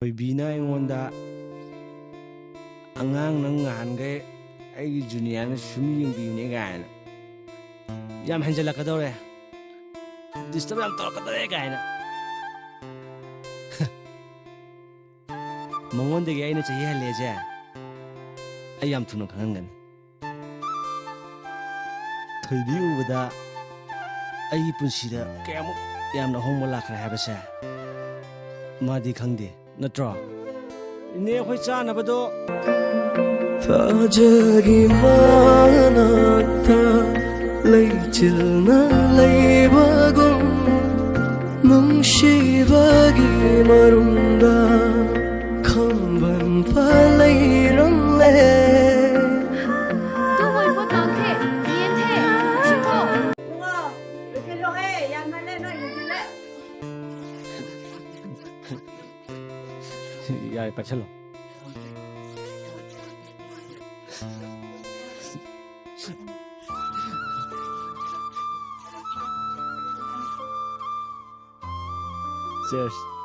ꯊꯣꯏꯕꯤꯅ ꯑꯩꯉꯣꯟꯗ ꯑꯉꯥꯡ ꯅꯪ ꯉꯍꯥꯟꯈꯩ ꯑꯩꯒꯤ ꯖꯨꯅꯤꯌꯔꯅ ꯁꯨꯝ ꯌꯦꯡꯕꯤꯕꯅꯦ ꯀꯥꯏꯅ ꯌꯥꯝ ꯍꯦꯟꯖꯜꯂꯛꯀꯗꯧꯔꯦ ꯗꯤꯁꯇꯔꯕ ꯌꯥꯝ ꯇꯧꯔꯛꯀꯗꯧꯔꯦ ꯀꯥꯏꯅ ꯃꯉꯣꯟꯗꯒꯤ ꯑꯩꯅ ꯆꯍꯤ ꯍꯜꯂꯦꯁꯦ ꯑꯩ ꯌꯥꯝ ꯊꯨꯅ ꯈꯪꯍꯟꯒꯅꯤ ꯊꯣꯏꯕꯤ ꯎꯕꯗ ꯑꯩꯒꯤ ꯄꯨꯟꯁꯤꯗ ꯀꯌꯥꯃꯨꯛ ꯌꯥꯝꯅ ꯑꯍꯣꯡꯕ ꯂꯥꯛꯈ꯭ꯔꯦ ꯍꯥꯏꯕꯁꯦ ꯃꯥꯗꯤ ꯈꯪꯗꯦ ꯅꯠꯇ꯭ꯔꯣ ꯏꯅꯦ ꯑꯩꯈꯣꯏ ꯆꯥꯅꯕꯗꯣ ꯊꯥꯖꯒꯤ ꯃꯅꯥꯛꯇ ꯂꯩꯆꯤꯜꯅ ꯂꯩꯕꯒꯨꯝ ꯅꯨꯡꯁꯤꯕꯒꯤ ꯃꯔꯨꯝꯗ ꯈꯝꯕꯟꯕ ꯂꯩꯔꯝꯂꯦ ꯌꯥꯏ ꯄꯥꯏꯁꯜꯂꯣ Cheers.